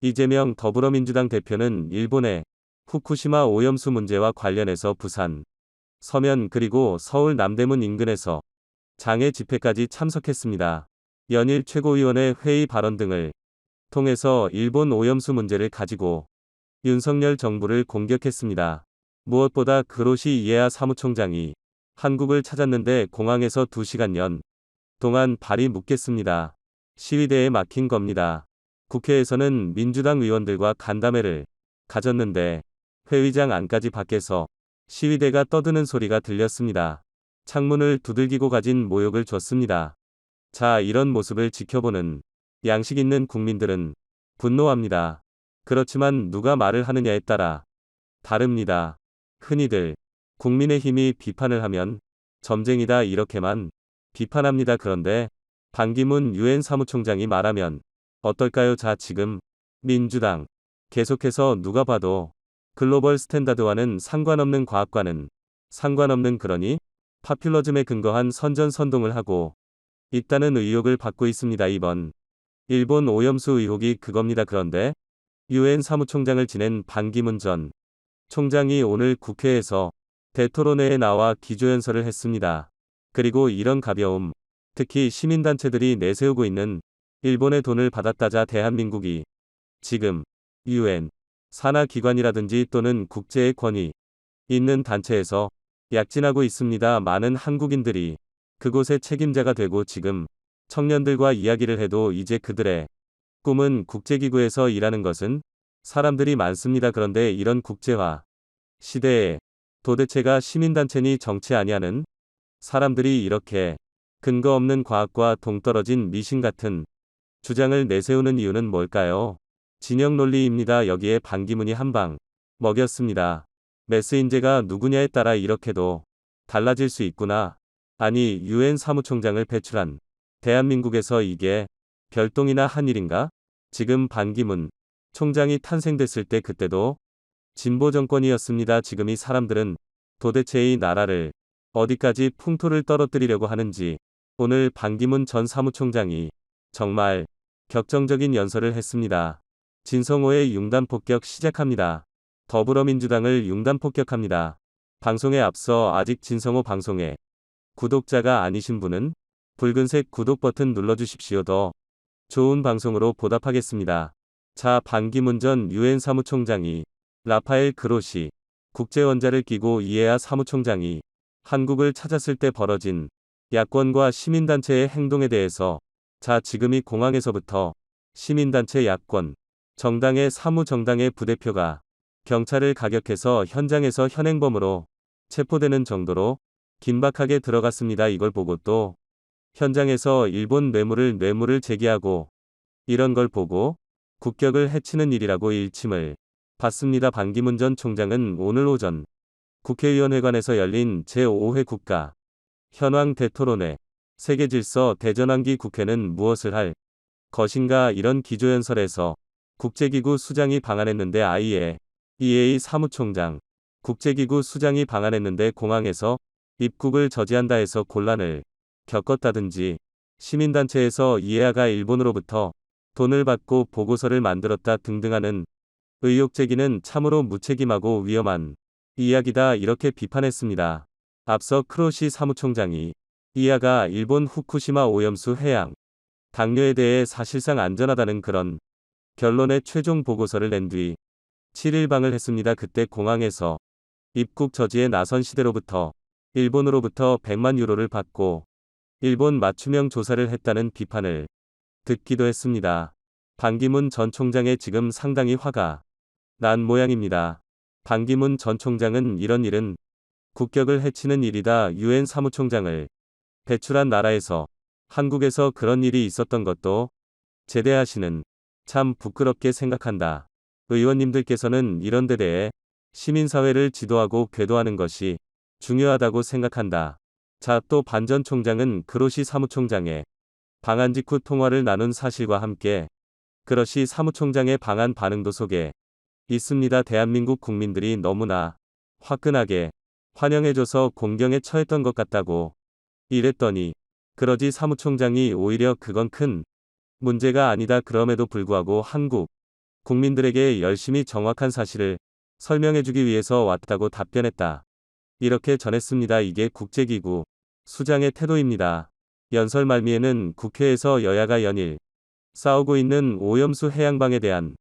이재명 더불어민주당 대표는 일본의 후쿠시마 오염수 문제와 관련해서 부산, 서면 그리고 서울 남대문 인근에서 장애 집회까지 참석했습니다. 연일 최고위원회 회의 발언 등을 통해서 일본 오염수 문제를 가지고 윤석열 정부를 공격했습니다. 무엇보다 그로시 이에야 사무총장이 한국을 찾았는데 공항에서 2시간여 동안 발이 묶였습니다. 시위대에 막힌 겁니다. 국회에서는 민주당 의원들과 간담회를 가졌는데 회의장 안까지 밖에서 시위대가 떠드는 소리가 들렸습니다. 창문을 두들기고 가진 모욕을 줬습니다. 자, 이런 모습을 지켜보는 양식 있는 국민들은 분노합니다. 그렇지만 누가 말을 하느냐에 따라 다릅니다. 흔히들 국민의힘이 비판을 하면 점쟁이다 이렇게만 비판합니다. 그런데 반기문 유엔 사무총장이 말하면 어떨까요? 자, 지금 민주당 계속해서 누가 봐도 글로벌 스탠다드와는 상관없는 과학과는 상관없는 그러니 파퓰러즘에 근거한 선전선동을 하고 있다는 의혹을 받고 있습니다. 이번 일본 오염수 의혹이 그겁니다. 그런데 유엔 사무총장을 지낸 반기문 전 총장이 오늘 국회에서 대토론회에 나와 기조연설을 했습니다. 그리고 이런 가벼움, 특히 시민단체들이 내세우고 있는 일본의 돈을 받았다자 대한민국이 지금 유엔 산하기관이라든지 또는 국제의 권위 있는 단체에서 약진하고 있습니다. 많은 한국인들이 그곳의 책임자가 되고 지금 청년들과 이야기를 해도 이제 그들의 꿈은 국제기구에서 일하는 것은 사람들이 많습니다. 그런데 이런 국제화 시대에 도대체가 시민단체니 정치 아니하는 사람들이 이렇게 근거 없는 과학과 동떨어진 미신 같은 주장을 내세우는 이유는 뭘까요? 진영 논리입니다. 여기에 반기문이 한방 먹였습니다. 메스인제가 누구냐에 따라 이렇게도 달라질 수 있구나. 아니, 유엔 사무총장을 배출한 대한민국에서 이게 별똥이나 한 일인가? 지금 반기문 총장이 탄생됐을 때 그때도 진보 정권이었습니다. 지금 이 사람들은 도대체 이 나라를 어디까지 풍토를 떨어뜨리려고 하는지 오늘 반기문 전 사무총장이 정말 격정적인 연설을 했습니다. 진성호의 융단폭격 시작합니다. 더불어민주당을 융단폭격합니다. 방송에 앞서 아직 진성호 방송에 구독자가 아니신 분은 붉은색 구독 버튼 눌러주십시오. 더 좋은 방송으로 보답하겠습니다. 자, 반기문 전 유엔 사무총장이 라파엘 그로시 국제원자를 끼고 이에야 사무총장이 한국을 찾았을 때 벌어진 야권과 시민단체의 행동에 대해서 자, 지금 이 공항에서부터 시민단체 야권 정당의 사무정당의 부대표가 경찰을 가격해서 현장에서 현행범으로 체포되는 정도로 긴박하게 들어갔습니다. 이걸 보고 또 현장에서 일본 뇌물을 제기하고 이런 걸 보고 국격을 해치는 일이라고 일침을 받습니다. 반기문 전 총장은 오늘 오전 국회의원회관에서 열린 제5회 국가 현황 대토론회 세계질서 대전환기 국회는 무엇을 할 것인가 이런 기조연설에서 국제기구 수장이 방한했는데 IAEA 사무총장 국제기구 수장이 방한했는데 공항에서 입국을 저지한다 해서 곤란을 겪었다든지 시민단체에서 이에야가 일본으로부터 돈을 받고 보고서를 만들었다 등등하는 의혹 제기는 참으로 무책임하고 위험한 이야기다 이렇게 비판했습니다. 앞서 크로시 사무총장이 이에야가 일본 후쿠시마 오염수 해양 당뇨에 대해 사실상 안전하다는 그런 결론의 최종 보고서를 낸 뒤 7일 방을 했습니다. 그때 공항에서 입국 저지에 나선 시대로부터 일본으로부터 100만 유로를 받고 일본 맞춤형 조사를 했다는 비판을 듣기도 했습니다. 반기문 전 총장의 지금 상당히 화가 난 모양입니다. 반기문 전 총장은 이런 일은 국격을 해치는 일이다. 유엔 사무총장을 배출한 나라에서 한국에서 그런 일이 있었던 것도 제대하시는 참 부끄럽게 생각한다. 의원님들께서는 이런 데 대해 시민사회를 지도하고 궤도하는 것이 중요하다고 생각한다. 자, 또 반 전 총장은 그로시 사무총장의 방한 직후 통화를 나눈 사실과 함께 그로시 사무총장의 방한 반응도 속에 있습니다. 대한민국 국민들이 너무나 화끈하게 환영해줘서 공경에 처했던 것 같다고 이랬더니 그러지 사무총장이 오히려 그건 큰 문제가 아니다. 그럼에도 불구하고 한국 국민들에게 열심히 정확한 사실을 설명해주기 위해서 왔다고 답변했다. 이렇게 전했습니다. 이게 국제기구 수장의 태도입니다. 연설 말미에는 국회에서 여야가 연일 싸우고 있는 오염수 해양방에 대한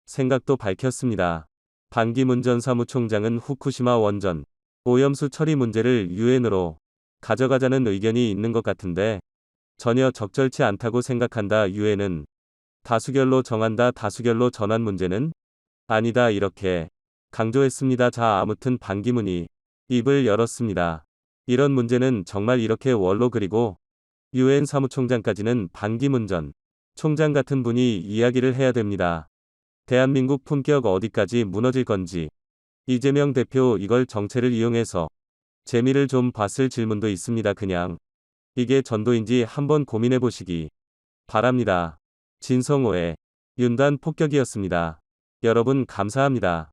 생각도 밝혔습니다. 반기문 전 사무총장은 후쿠시마 원전 오염수 처리 문제를 유엔으로 가져가자는 의견이 있는 것 같은데 전혀 적절치 않다고 생각한다. 유엔은 다수결로 정한다. 다수결로 전환 문제는 아니다. 이렇게 강조했습니다. 자, 아무튼 반기문이 입을 열었습니다. 이런 문제는 정말 이렇게 원로 그리고 유엔 사무총장까지는 반기문 전 총장 같은 분이 이야기를 해야 됩니다. 대한민국 품격 어디까지 무너질 건지. 이재명 대표 이걸 정체를 이용해서 재미를 좀 봤을 질문도 있습니다. 그냥 이게 전도인지 한번 고민해 보시기 바랍니다. 진성호의 윤단 폭격이었습니다. 여러분 감사합니다.